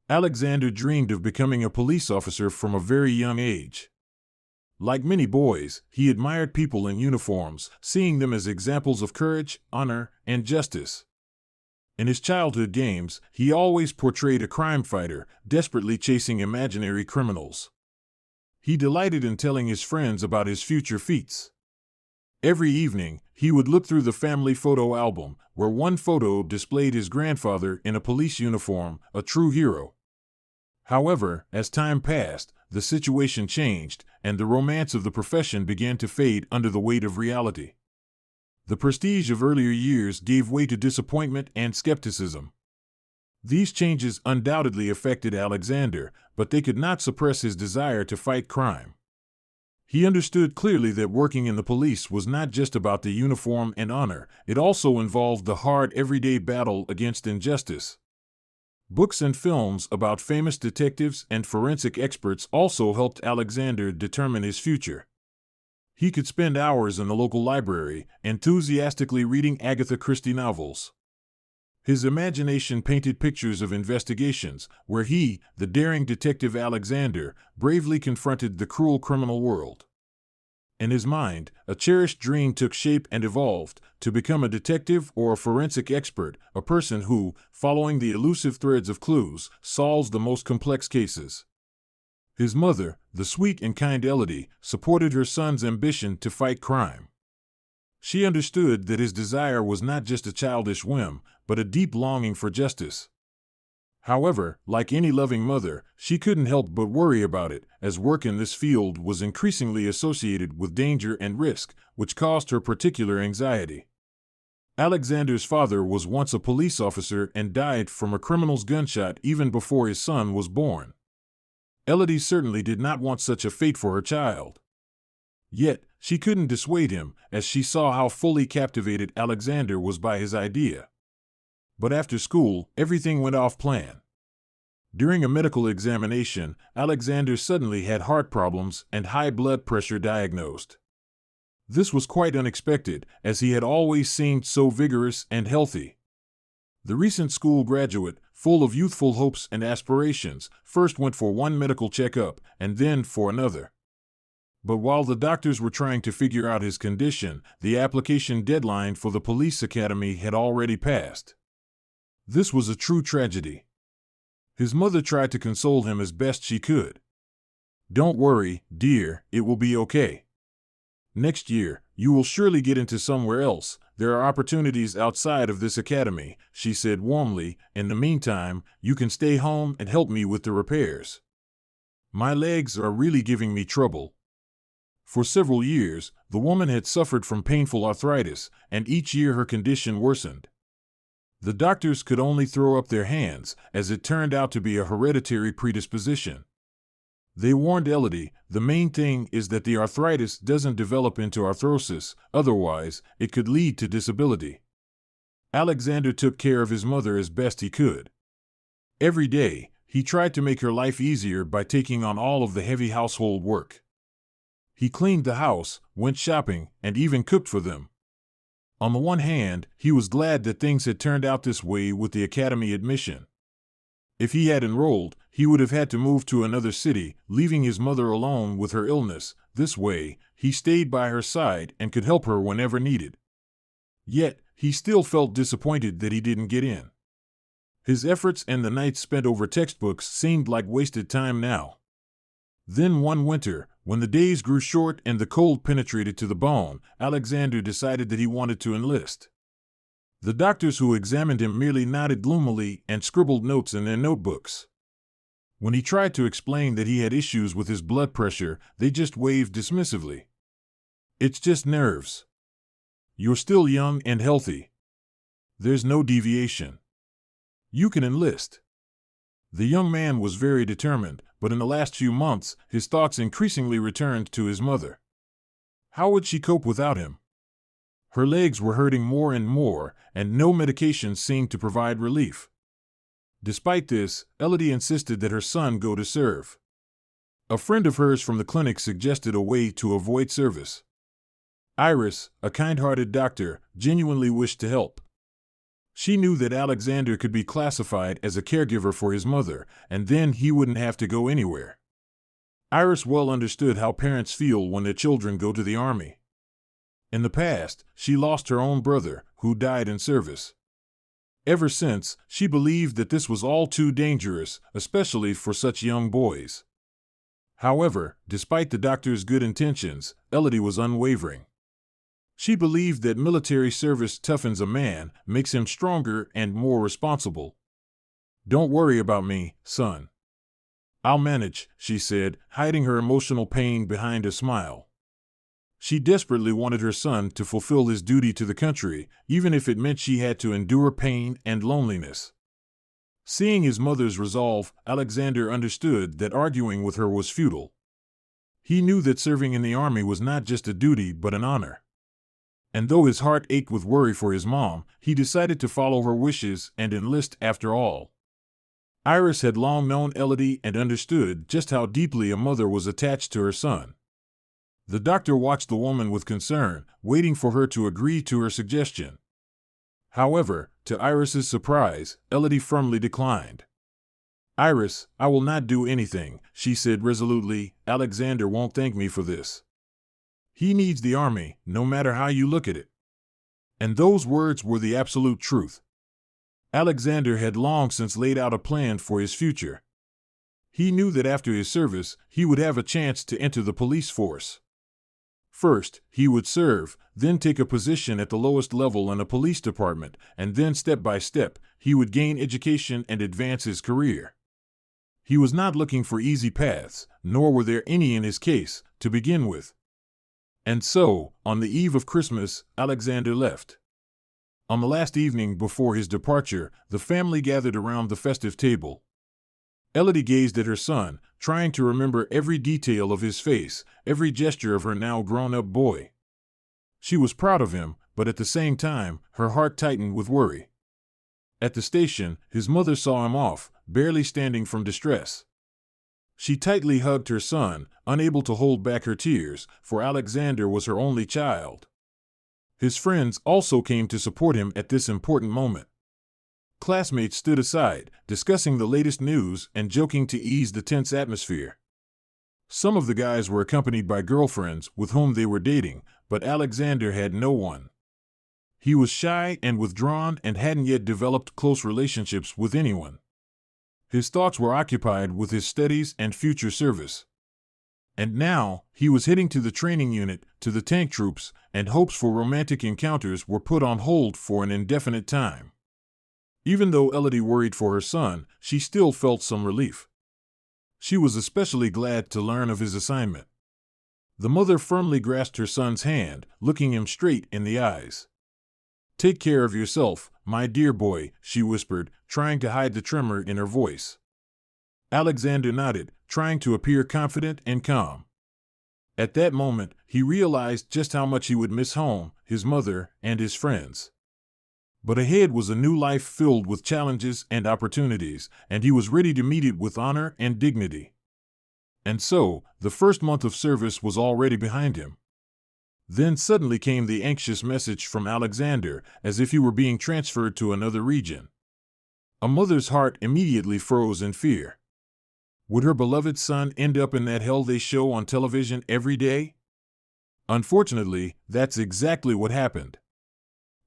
Alexander dreamed of becoming a police officer from a very young age. Like many boys, he admired people in uniforms, seeing them as examples of courage, honor, and justice. In his childhood games, he always portrayed a crime fighter, desperately chasing imaginary criminals. He delighted in telling his friends about his future feats. Every evening, he would look through the family photo album, where one photo displayed his grandfather in a police uniform, a true hero. However, as time passed, the situation changed, and the romance of the profession began to fade under the weight of reality. The prestige of earlier years gave way to disappointment and skepticism. These changes undoubtedly affected Alexander, but they could not suppress his desire to fight crime. He understood clearly that working in the police was not just about the uniform and honor, it also involved the hard everyday battle against injustice. Books and films about famous detectives and forensic experts also helped Alexander determine his future. He could spend hours in the local library, enthusiastically reading Agatha Christie novels. His imagination painted pictures of investigations where he, the daring detective Alexander, bravely confronted the cruel criminal world. In his mind, a cherished dream took shape and evolved to become a detective or a forensic expert, a person who, following the elusive threads of clues, solves the most complex cases. His mother, the sweet and kind Elodie, supported her son's ambition to fight crime. She understood that his desire was not just a childish whim, but a deep longing for justice. However, like any loving mother, she couldn't help but worry about it, as work in this field was increasingly associated with danger and risk, which caused her particular anxiety. Alexander's father was once a police officer and died from a criminal's gunshot even before his son was born. Elodie certainly did not want such a fate for her child. Yet, she couldn't dissuade him, as she saw how fully captivated Alexander was by his idea. But after school, everything went off plan. During a medical examination, Alexander suddenly had heart problems and high blood pressure diagnosed. This was quite unexpected, as he had always seemed so vigorous and healthy. The recent school graduate, full of youthful hopes and aspirations, first went for one medical checkup and then for another. But while the doctors were trying to figure out his condition, the application deadline for the police academy had already passed. This was a true tragedy. His mother tried to console him as best she could. "Don't worry, dear, it will be okay. Next year, you will surely get into somewhere else. There are opportunities outside of this academy," she said warmly. "In the meantime, you can stay home and help me with the repairs. My legs are really giving me trouble." For several years, the woman had suffered from painful arthritis, and each year her condition worsened. The doctors could only throw up their hands, as it turned out to be a hereditary predisposition. They warned Elodie, "The main thing is that the arthritis doesn't develop into arthrosis, otherwise, it could lead to disability." Alexander took care of his mother as best he could. Every day, he tried to make her life easier by taking on all of the heavy household work. He cleaned the house, went shopping, and even cooked for them. On the one hand, he was glad that things had turned out this way with the academy admission. If he had enrolled, he would have had to move to another city, leaving his mother alone with her illness. This way, he stayed by her side and could help her whenever needed. Yet, he still felt disappointed that he didn't get in. His efforts and the nights spent over textbooks seemed like wasted time now. Then one winter, when the days grew short and the cold penetrated to the bone, Alexander decided that he wanted to enlist. The doctors who examined him merely nodded gloomily and scribbled notes in their notebooks. When he tried to explain that he had issues with his blood pressure, they just waved dismissively. "It's just nerves. You're still young and healthy. There's no deviation. You can enlist." The young man was very determined, but in the last few months, his thoughts increasingly returned to his mother. How would she cope without him? Her legs were hurting more and more, and no medications seemed to provide relief. Despite this, Elodie insisted that her son go to serve. A friend of hers from the clinic suggested a way to avoid service. Iris, a kind-hearted doctor, genuinely wished to help. She knew that Alexander could be classified as a caregiver for his mother, and then he wouldn't have to go anywhere. Iris well understood how parents feel when their children go to the army. In the past, she lost her own brother, who died in service. Ever since, she believed that this was all too dangerous, especially for such young boys. However, despite the doctor's good intentions, Elodie was unwavering. She believed that military service toughens a man, makes him stronger and more responsible. "Don't worry about me, son. I'll manage," she said, hiding her emotional pain behind a smile. She desperately wanted her son to fulfill his duty to the country, even if it meant she had to endure pain and loneliness. Seeing his mother's resolve, Alexander understood that arguing with her was futile. He knew that serving in the army was not just a duty but an honor. And though his heart ached with worry for his mom, he decided to follow her wishes and enlist after all. Iris had long known Elodie and understood just how deeply a mother was attached to her son. The doctor watched the woman with concern, waiting for her to agree to her suggestion. However, to Iris's surprise, Elodie firmly declined. "Iris, I will not do anything," she said resolutely. "Alexander won't thank me for this. He needs the army, no matter how you look at it." And those words were the absolute truth. Alexander had long since laid out a plan for his future. He knew that after his service, he would have a chance to enter the police force. First, he would serve, then take a position at the lowest level in a police department, and then step by step, he would gain education and advance his career. He was not looking for easy paths, nor were there any in his case, to begin with. And so, on the eve of Christmas, Alexander left. On the last evening before his departure, the family gathered around the festive table. Elodie gazed at her son, trying to remember every detail of his face, every gesture of her now grown-up boy. She was proud of him, but at the same time, her heart tightened with worry. At the station, his mother saw him off, barely standing from distress. She tightly hugged her son, unable to hold back her tears, for Alexander was her only child. His friends also came to support him at this important moment. Classmates stood aside, discussing the latest news and joking to ease the tense atmosphere. Some of the guys were accompanied by girlfriends with whom they were dating, but Alexander had no one. He was shy and withdrawn and hadn't yet developed close relationships with anyone. His thoughts were occupied with his studies and future service. And now, he was heading to the training unit, to the tank troops, and hopes for romantic encounters were put on hold for an indefinite time. Even though Elodie worried for her son, she still felt some relief. She was especially glad to learn of his assignment. The mother firmly grasped her son's hand, looking him straight in the eyes. "Take care of yourself, my dear boy," she whispered, trying to hide the tremor in her voice. Alexander nodded, trying to appear confident and calm. At that moment, he realized just how much he would miss home, his mother, and his friends. But ahead was a new life filled with challenges and opportunities, and he was ready to meet it with honor and dignity. And so, the first month of service was already behind him. Then suddenly came the anxious message from Alexander, as if he were being transferred to another region. A mother's heart immediately froze in fear. Would her beloved son end up in that hell they show on television every day? Unfortunately, that's exactly what happened.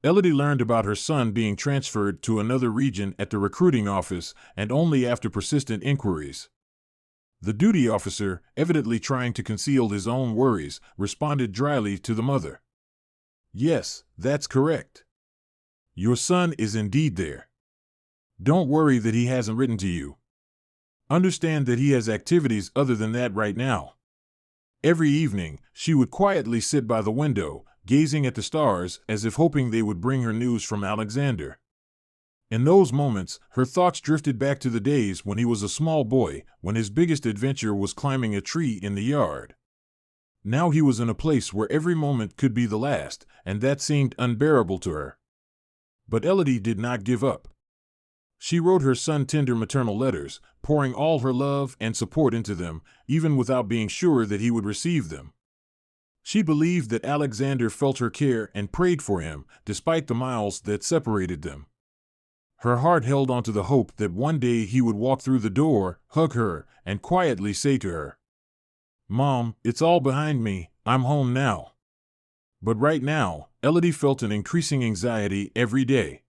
Elodie learned about her son being transferred to another region at the recruiting office, and only after persistent inquiries. The duty officer, evidently trying to conceal his own worries, responded dryly to the mother. "Yes, that's correct. Your son is indeed there. Don't worry that he hasn't written to you. Understand that he has activities other than that right now." Every evening, she would quietly sit by the window, gazing at the stars as if hoping they would bring her news from Alexander. In those moments, her thoughts drifted back to the days when he was a small boy, when his biggest adventure was climbing a tree in the yard. Now he was in a place where every moment could be the last, and that seemed unbearable to her. But Elodie did not give up. She wrote her son tender maternal letters, pouring all her love and support into them, even without being sure that he would receive them. She believed that Alexander felt her care and prayed for him, despite the miles that separated them. Her heart held onto the hope that one day he would walk through the door, hug her, and quietly say to her, "Mom, it's all behind me, I'm home now." But right now, Elodie felt an increasing anxiety every day.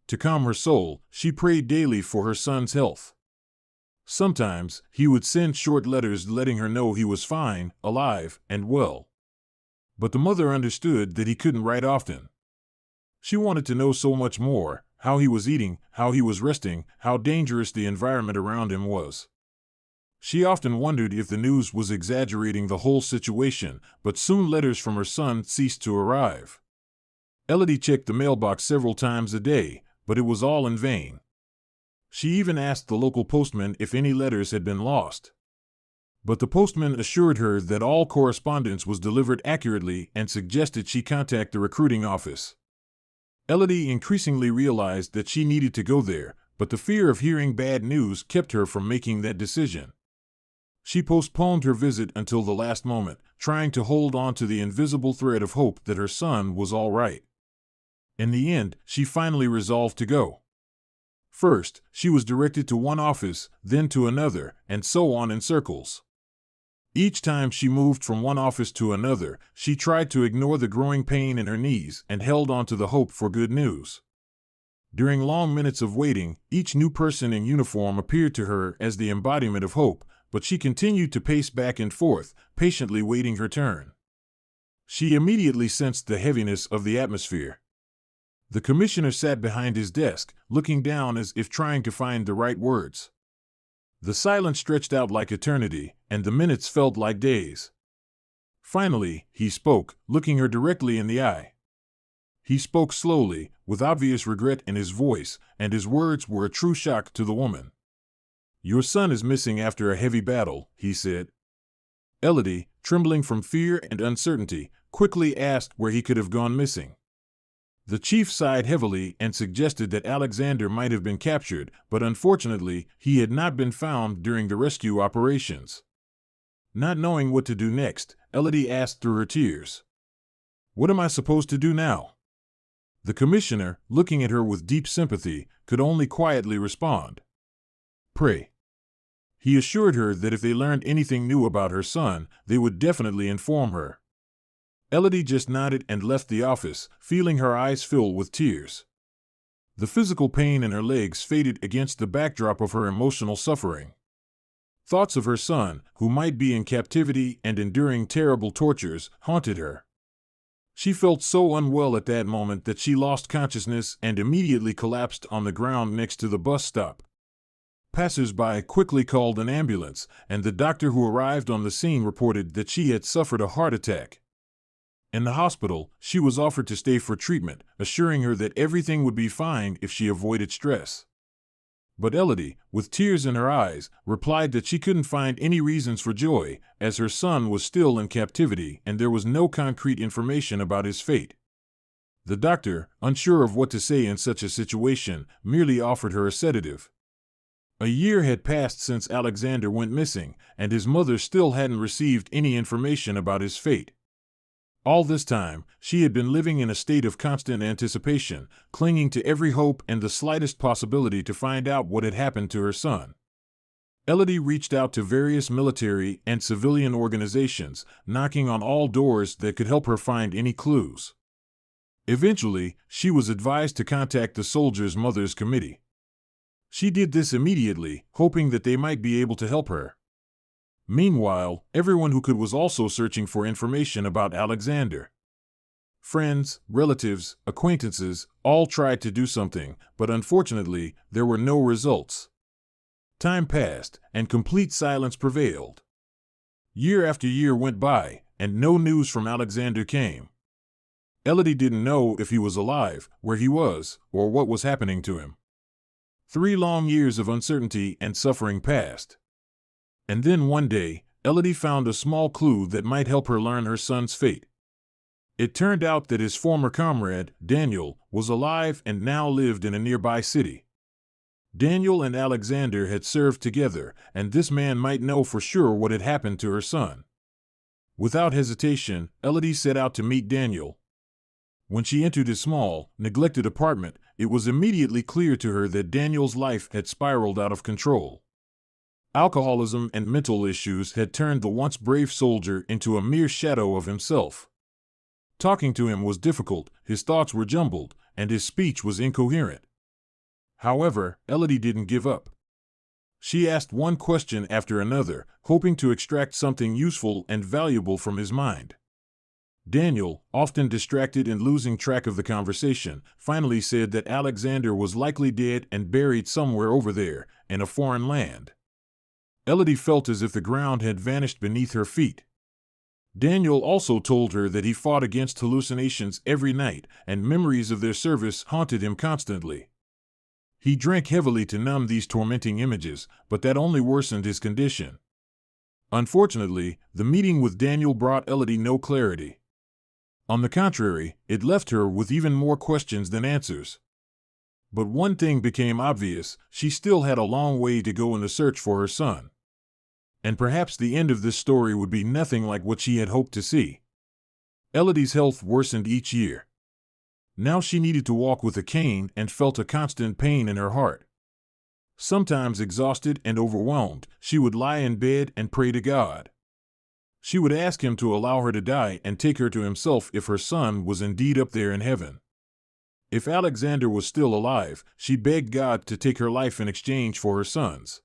To calm her soul, she prayed daily for her son's health. Sometimes, he would send short letters letting her know he was fine, alive, and well. But the mother understood that he couldn't write often. She wanted to know so much more: how he was eating, how he was resting, how dangerous the environment around him was. She often wondered if the news was exaggerating the whole situation, but soon letters from her son ceased to arrive. Elodie checked the mailbox several times a day, but it was all in vain. She even asked the local postman if any letters had been lost. But the postman assured her that all correspondence was delivered accurately and suggested she contact the recruiting office. Elodie increasingly realized that she needed to go there, but the fear of hearing bad news kept her from making that decision. She postponed her visit until the last moment, trying to hold on to the invisible thread of hope that her son was all right. In the end, she finally resolved to go. First, she was directed to one office, then to another, and so on in circles. Each time she moved from one office to another, she tried to ignore the growing pain in her knees and held on to the hope for good news. During long minutes of waiting, each new person in uniform appeared to her as the embodiment of hope, but she continued to pace back and forth, patiently waiting her turn. She immediately sensed the heaviness of the atmosphere. The commissioner sat behind his desk, looking down as if trying to find the right words. The silence stretched out like eternity, and the minutes felt like days. Finally, he spoke, looking her directly in the eye. He spoke slowly, with obvious regret in his voice, and his words were a true shock to the woman. "Your son is missing after a heavy battle," he said. Elodie, trembling from fear and uncertainty, quickly asked where he could have gone missing. The chief sighed heavily and suggested that Alexander might have been captured, but unfortunately, he had not been found during the rescue operations. Not knowing what to do next, Elodie asked through her tears, "What am I supposed to do now?" The commissioner, looking at her with deep sympathy, could only quietly respond, "Pray." He assured her that if they learned anything new about her son, they would definitely inform her. Elodie just nodded and left the office, feeling her eyes fill with tears. The physical pain in her legs faded against the backdrop of her emotional suffering. Thoughts of her son, who might be in captivity and enduring terrible tortures, haunted her. She felt so unwell at that moment that she lost consciousness and immediately collapsed on the ground next to the bus stop. Passers-by quickly called an ambulance, and the doctor who arrived on the scene reported that she had suffered a heart attack. In the hospital, she was offered to stay for treatment, assuring her that everything would be fine if she avoided stress. But Elodie, with tears in her eyes, replied that she couldn't find any reasons for joy, as her son was still in captivity and there was no concrete information about his fate. The doctor, unsure of what to say in such a situation, merely offered her a sedative. A year had passed since Alexander went missing, and his mother still hadn't received any information about his fate. All this time, she had been living in a state of constant anticipation, clinging to every hope and the slightest possibility to find out what had happened to her son. Elodie reached out to various military and civilian organizations, knocking on all doors that could help her find any clues. Eventually, she was advised to contact the Soldiers' Mothers Committee. She did this immediately, hoping that they might be able to help her. Meanwhile, everyone who could was also searching for information about Alexander. Friends, relatives, acquaintances, all tried to do something, but unfortunately, there were no results. Time passed, and complete silence prevailed. Year after year went by, and no news from Alexander came. Elodie didn't know if he was alive, where he was, or what was happening to him. 3 long years of uncertainty and suffering passed. And then one day, Elodie found a small clue that might help her learn her son's fate. It turned out that his former comrade, Daniel, was alive and now lived in a nearby city. Daniel and Alexander had served together, and this man might know for sure what had happened to her son. Without hesitation, Elodie set out to meet Daniel. When she entered his small, neglected apartment, it was immediately clear to her that Daniel's life had spiraled out of control. Alcoholism and mental issues had turned the once brave soldier into a mere shadow of himself. Talking to him was difficult, his thoughts were jumbled, and his speech was incoherent. However, Elodie didn't give up. She asked one question after another, hoping to extract something useful and valuable from his mind. Daniel, often distracted and losing track of the conversation, finally said that Alexander was likely dead and buried somewhere over there, in a foreign land. Elodie felt as if the ground had vanished beneath her feet. Daniel also told her that he fought against hallucinations every night, and memories of their service haunted him constantly. He drank heavily to numb these tormenting images, but that only worsened his condition. Unfortunately, the meeting with Daniel brought Elodie no clarity. On the contrary, it left her with even more questions than answers. But one thing became obvious: she still had a long way to go in the search for her son. And perhaps the end of this story would be nothing like what she had hoped to see. Elodie's health worsened each year. Now she needed to walk with a cane and felt a constant pain in her heart. Sometimes exhausted and overwhelmed, she would lie in bed and pray to God. She would ask him to allow her to die and take her to himself if her son was indeed up there in heaven. If Alexander was still alive, she begged God to take her life in exchange for her son's.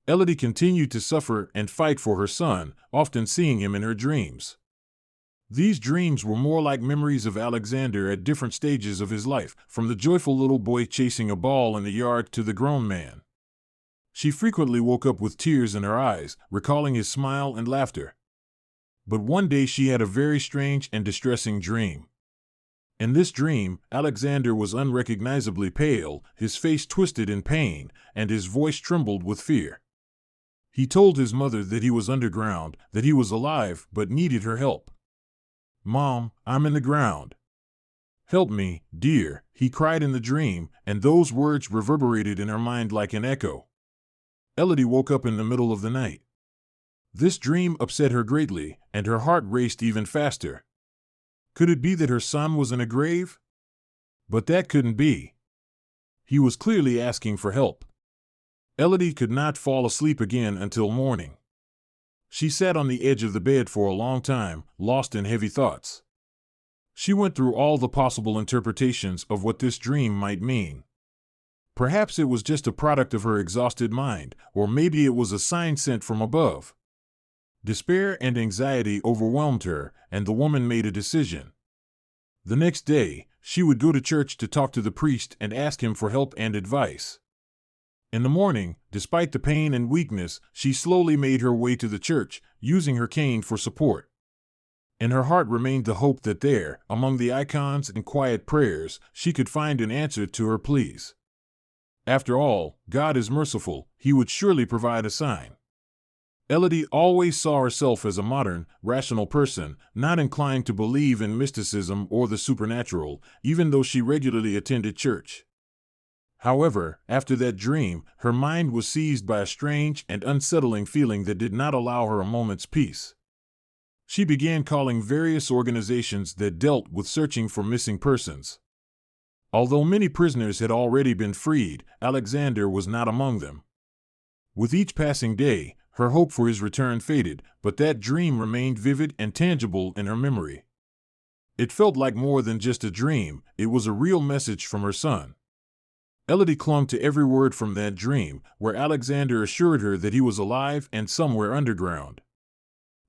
Elodie continued to suffer and fight for her son, often seeing him in her dreams. These dreams were more like memories of Alexander at different stages of his life, from the joyful little boy chasing a ball in the yard to the grown man. She frequently woke up with tears in her eyes, recalling his smile and laughter. But one day she had a very strange and distressing dream. In this dream, Alexander was unrecognizably pale, his face twisted in pain, and his voice trembled with fear. He told his mother that he was underground, that he was alive but needed her help. "Mom, I'm in the ground. Help me, dear," he cried in the dream, and those words reverberated in her mind like an echo. Elodie woke up in the middle of the night. This dream upset her greatly, and her heart raced even faster. Could it be that her son was in a grave? But that couldn't be. He was clearly asking for help. Elodie could not fall asleep again until morning. She sat on the edge of the bed for a long time, lost in heavy thoughts. She went through all the possible interpretations of what this dream might mean. Perhaps it was just a product of her exhausted mind, or maybe it was a sign sent from above. Despair and anxiety overwhelmed her, and the woman made a decision. The next day, she would go to church to talk to the priest and ask him for help and advice. In the morning, despite the pain and weakness, she slowly made her way to the church, using her cane for support. In her heart remained the hope that there, among the icons and quiet prayers, she could find an answer to her pleas. After all, God is merciful; He would surely provide a sign. Elodie always saw herself as a modern, rational person, not inclined to believe in mysticism or the supernatural, even though she regularly attended church. However, after that dream, her mind was seized by a strange and unsettling feeling that did not allow her a moment's peace. She began calling various organizations that dealt with searching for missing persons. Although many prisoners had already been freed, Alexander was not among them. With each passing day, her hope for his return faded, but that dream remained vivid and tangible in her memory. It felt like more than just a dream; it was a real message from her son. Elodie clung to every word from that dream, where Alexander assured her that he was alive and somewhere underground.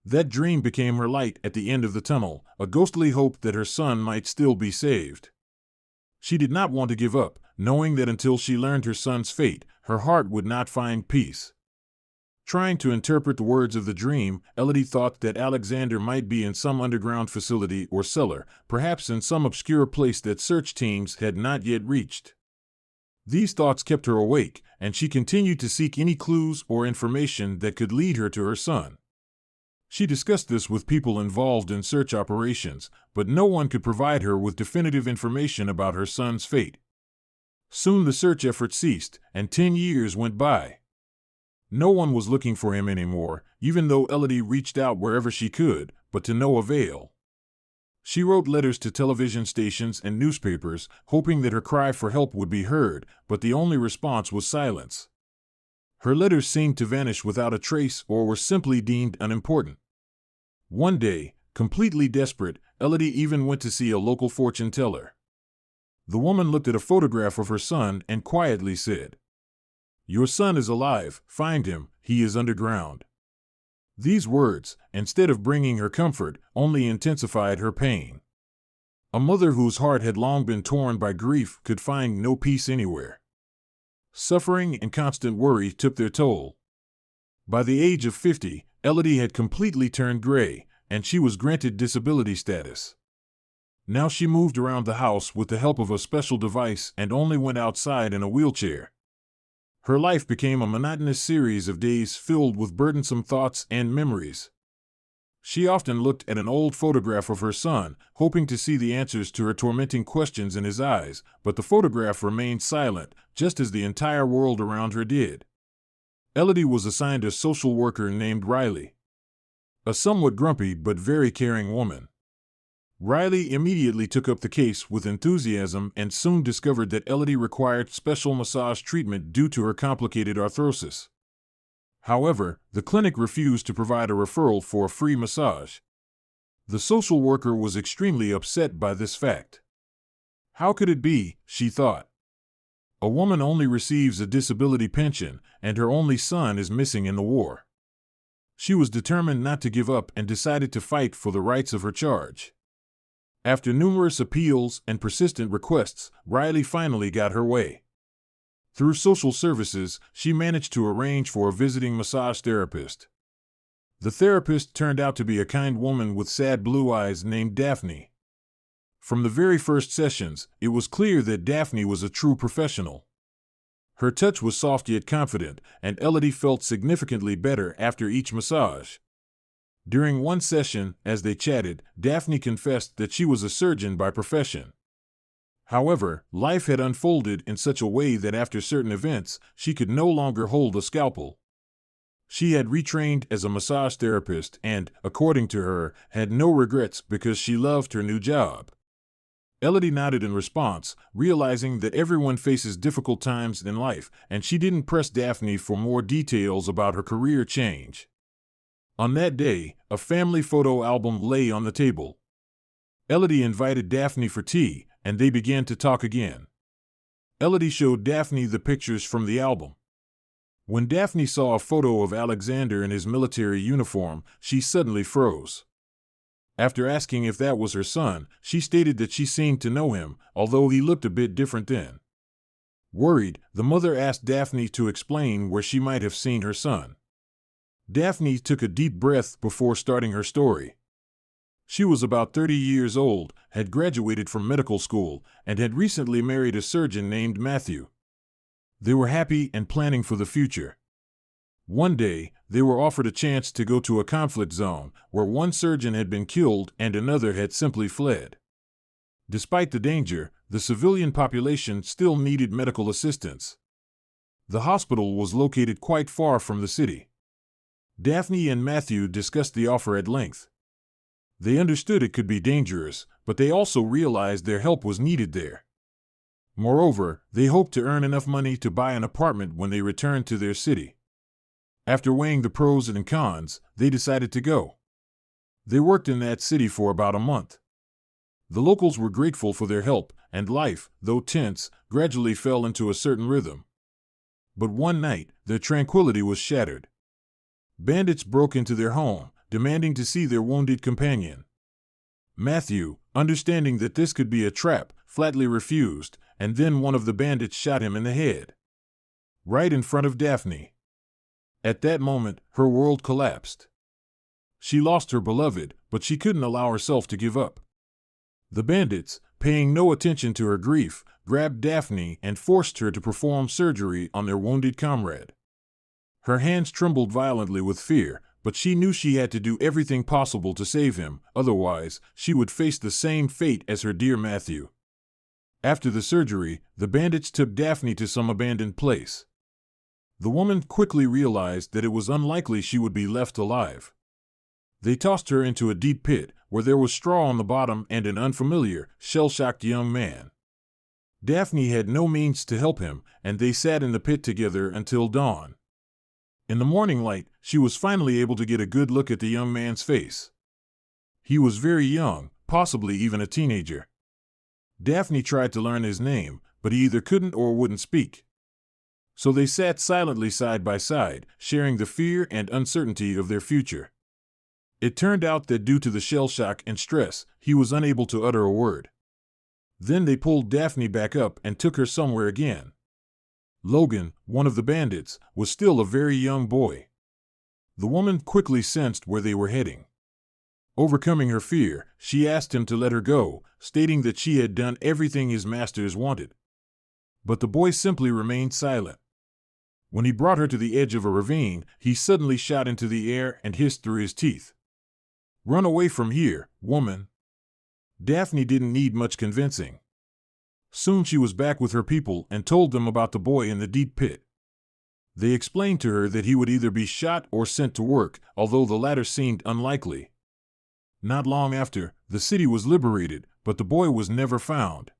That dream became her light at the end of the tunnel, a ghostly hope that her son might still be saved. She did not want to give up, knowing that until she learned her son's fate, her heart would not find peace. Trying to interpret the words of the dream, Elodie thought that Alexander might be in some underground facility or cellar, perhaps in some obscure place that search teams had not yet reached. These thoughts kept her awake, and she continued to seek any clues or information that could lead her to her son. She discussed this with people involved in search operations, but no one could provide her with definitive information about her son's fate. Soon the search effort ceased, and 10 years went by. No one was looking for him anymore, even though Elodie reached out wherever she could, but to no avail. She wrote letters to television stations and newspapers, hoping that her cry for help would be heard, but the only response was silence. Her letters seemed to vanish without a trace or were simply deemed unimportant. One day, completely desperate, Elodie even went to see a local fortune teller. The woman looked at a photograph of her son and quietly said, "Your son is alive, find him, he is underground." These words, instead of bringing her comfort, only intensified her pain. A mother whose heart had long been torn by grief could find no peace anywhere. Suffering and constant worry took their toll. By the age of 50, Elodie had completely turned gray, and she was granted disability status. Now she moved around the house with the help of a special device and only went outside in a wheelchair. Her life became a monotonous series of days filled with burdensome thoughts and memories. She often looked at an old photograph of her son, hoping to see the answers to her tormenting questions in his eyes, but the photograph remained silent, just as the entire world around her did. Elodie was assigned a social worker named Riley, a somewhat grumpy but very caring woman. Riley immediately took up the case with enthusiasm and soon discovered that Elodie required special massage treatment due to her complicated arthrosis. However, the clinic refused to provide a referral for a free massage. The social worker was extremely upset by this fact. How could it be, she thought. A woman only receives a disability pension, and her only son is missing in the war. She was determined not to give up and decided to fight for the rights of her charge. After numerous appeals and persistent requests, Riley finally got her way. Through social services, she managed to arrange for a visiting massage therapist. The therapist turned out to be a kind woman with sad blue eyes named Daphne. From the very first sessions, it was clear that Daphne was a true professional. Her touch was soft yet confident, and Elodie felt significantly better after each massage. During one session, as they chatted, Daphne confessed that she was a surgeon by profession. However, life had unfolded in such a way that after certain events, she could no longer hold a scalpel. She had retrained as a massage therapist and, according to her, had no regrets because she loved her new job. Elodie nodded in response, realizing that everyone faces difficult times in life, and she didn't press Daphne for more details about her career change. On that day, a family photo album lay on the table. Elodie invited Daphne for tea, and they began to talk again. Elodie showed Daphne the pictures from the album. When Daphne saw a photo of Alexander in his military uniform, she suddenly froze. After asking if that was her son, she stated that she seemed to know him, although he looked a bit different then. Worried, the mother asked Daphne to explain where she might have seen her son. Daphne took a deep breath before starting her story. She was about 30 years old, had graduated from medical school, and had recently married a surgeon named Matthew. They were happy and planning for the future. One day, they were offered a chance to go to a conflict zone, where one surgeon had been killed and another had simply fled. Despite the danger, the civilian population still needed medical assistance. The hospital was located quite far from the city. Daphne and Matthew discussed the offer at length. They understood it could be dangerous, but they also realized their help was needed there. Moreover, they hoped to earn enough money to buy an apartment when they returned to their city. After weighing the pros and cons, they decided to go. They worked in that city for about a month. The locals were grateful for their help, and life, though tense, gradually fell into a certain rhythm. But one night, their tranquility was shattered. Bandits broke into their home, demanding to see their wounded companion. Matthew, understanding that this could be a trap, flatly refused, and then one of the bandits shot him in the head. Right in front of Daphne. At that moment, her world collapsed. She lost her beloved, but she couldn't allow herself to give up. The bandits, paying no attention to her grief, grabbed Daphne and forced her to perform surgery on their wounded comrade. Her hands trembled violently with fear, but she knew she had to do everything possible to save him, otherwise, she would face the same fate as her dear Matthew. After the surgery, the bandits took Daphne to some abandoned place. The woman quickly realized that it was unlikely she would be left alive. They tossed her into a deep pit, where there was straw on the bottom and an unfamiliar, shell-shocked young man. Daphne had no means to help him, and they sat in the pit together until dawn. In the morning light, she was finally able to get a good look at the young man's face. He was very young, possibly even a teenager. Daphne tried to learn his name, but he either couldn't or wouldn't speak. So they sat silently side by side, sharing the fear and uncertainty of their future. It turned out that due to the shell shock and stress, he was unable to utter a word. Then they pulled Daphne back up and took her somewhere again. Logan, one of the bandits, was still a very young boy. The woman quickly sensed where they were heading. Overcoming her fear, she asked him to let her go, stating that she had done everything his masters wanted. But the boy simply remained silent. When he brought her to the edge of a ravine, he suddenly shot into the air and hissed through his teeth, "Run away from here, woman!" Daphne didn't need much convincing. Soon she was back with her people and told them about the boy in the deep pit. They explained to her that he would either be shot or sent to work, although the latter seemed unlikely. Not long after, the city was liberated, but the boy was never found.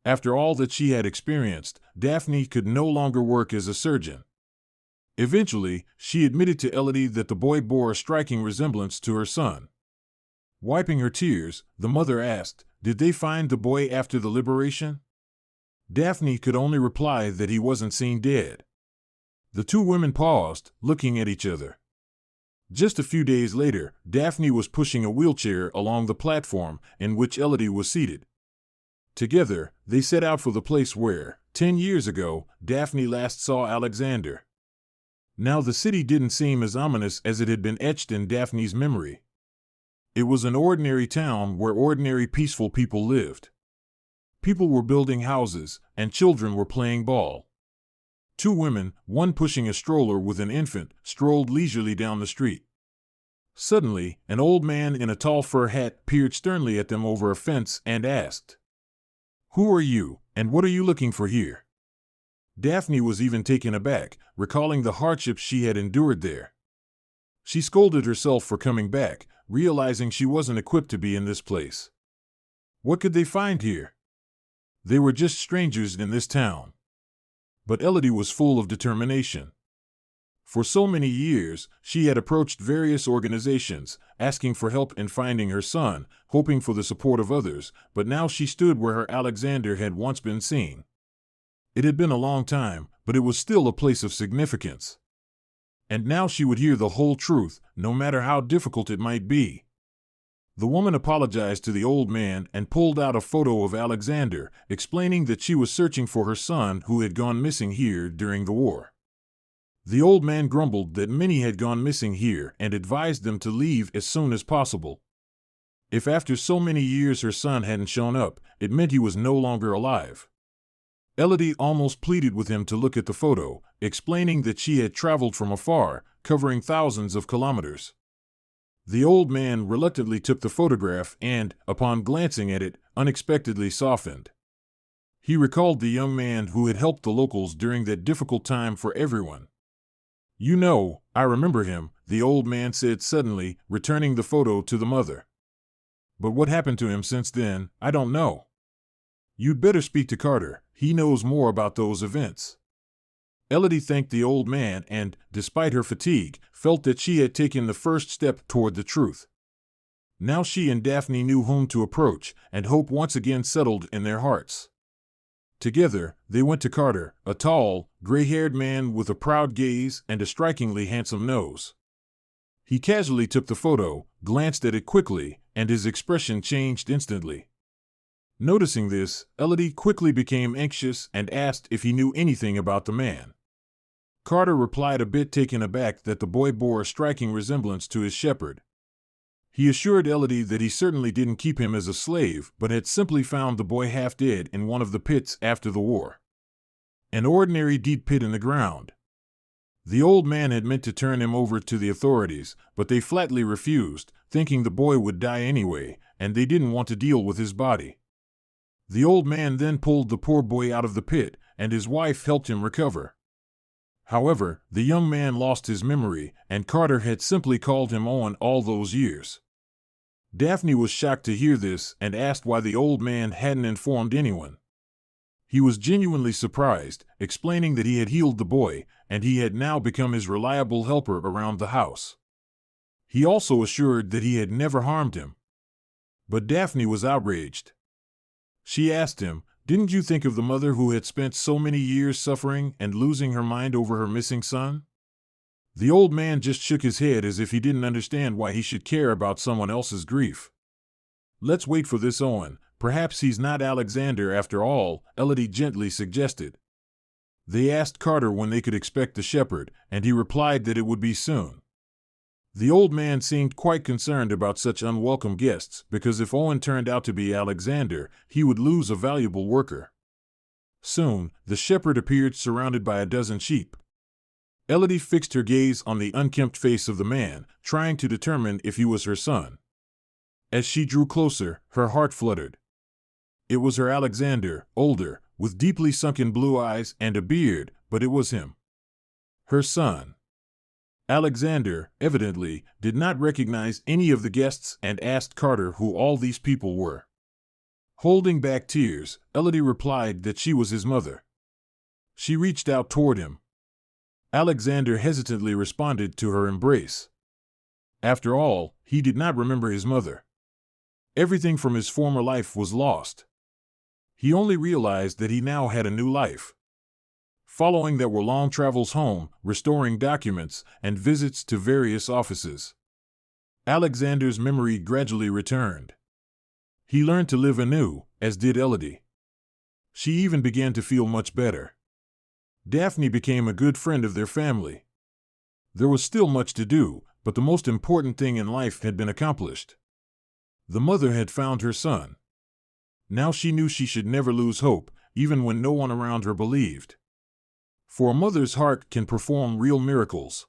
After all that she had experienced, Daphne could no longer work as a surgeon. Eventually, she admitted to Elodie that the boy bore a striking resemblance to her son. Wiping her tears, the mother asked, "Did they find the boy after the liberation?" Daphne could only reply that he wasn't seen dead. The two women paused, looking at each other. Just a few days later, Daphne was pushing a wheelchair along the platform in which Elodie was seated. Together, they set out for the place where, 10 years ago, Daphne last saw Alexander. Now the city didn't seem as ominous as it had been etched in Daphne's memory. It was an ordinary town where ordinary peaceful people lived. People were building houses, and children were playing ball. Two women, one pushing a stroller with an infant, strolled leisurely down the street. Suddenly, an old man in a tall fur hat peered sternly at them over a fence and asked, "Who are you, and what are you looking for here?" Daphne was even taken aback, recalling the hardships she had endured there. She scolded herself for coming back, realizing she wasn't equipped to be in this place. What could they find here? They were just strangers in this town. But Elodie was full of determination. For so many years, she had approached various organizations, asking for help in finding her son, hoping for the support of others, but now she stood where her Alexander had once been seen. It had been a long time, but it was still a place of significance. And now she would hear the whole truth, no matter how difficult it might be. The woman apologized to the old man and pulled out a photo of Alexander, explaining that she was searching for her son who had gone missing here during the war. The old man grumbled that many had gone missing here and advised them to leave as soon as possible. If after so many years her son hadn't shown up, it meant he was no longer alive. Elodie almost pleaded with him to look at the photo, explaining that she had traveled from afar, covering thousands of kilometers. The old man reluctantly took the photograph and, upon glancing at it, unexpectedly softened. He recalled the young man who had helped the locals during that difficult time for everyone. "You know, I remember him," the old man said suddenly, returning the photo to the mother. "But what happened to him since then, I don't know. You'd better speak to Carter, he knows more about those events." Elodie thanked the old man and, despite her fatigue, felt that she had taken the first step toward the truth. Now she and Daphne knew whom to approach, and hope once again settled in their hearts. Together, they went to Carter, a tall, gray-haired man with a proud gaze and a strikingly handsome nose. He casually took the photo, glanced at it quickly, and his expression changed instantly. Noticing this, Elodie quickly became anxious and asked if he knew anything about the man. Carter replied, a bit taken aback, that the boy bore a striking resemblance to his shepherd. He assured Elodie that he certainly didn't keep him as a slave, but had simply found the boy half dead in one of the pits after the war. An ordinary deep pit in the ground. The old man had meant to turn him over to the authorities, but they flatly refused, thinking the boy would die anyway, and they didn't want to deal with his body. The old man then pulled the poor boy out of the pit, and his wife helped him recover. However, the young man lost his memory, and Carter had simply called him Owen all those years. Daphne was shocked to hear this and asked why the old man hadn't informed anyone. He was genuinely surprised, explaining that he had healed the boy, and he had now become his reliable helper around the house. He also assured that he had never harmed him. But Daphne was outraged. She asked him, "Didn't you think of the mother who had spent so many years suffering and losing her mind over her missing son?" The old man just shook his head as if he didn't understand why he should care about someone else's grief. "Let's wait for this Owen. Perhaps he's not Alexander after all," Elodie gently suggested. They asked Carter when they could expect the shepherd, and he replied that it would be soon. The old man seemed quite concerned about such unwelcome guests, because if Owen turned out to be Alexander, he would lose a valuable worker. Soon, the shepherd appeared surrounded by a dozen sheep. Elodie fixed her gaze on the unkempt face of the man, trying to determine if he was her son. As she drew closer, her heart fluttered. It was her Alexander, older, with deeply sunken blue eyes and a beard, but it was him. Her son. Alexander, evidently, did not recognize any of the guests and asked Carter who all these people were. Holding back tears, Elodie replied that she was his mother. She reached out toward him. Alexander hesitantly responded to her embrace. After all, he did not remember his mother. Everything from his former life was lost. He only realized that he now had a new life. Following that were long travels home, restoring documents, and visits to various offices. Alexander's memory gradually returned. He learned to live anew, as did Elodie. She even began to feel much better. Daphne became a good friend of their family. There was still much to do, but the most important thing in life had been accomplished. The mother had found her son. Now she knew she should never lose hope, even when no one around her believed. For a mother's heart can perform real miracles.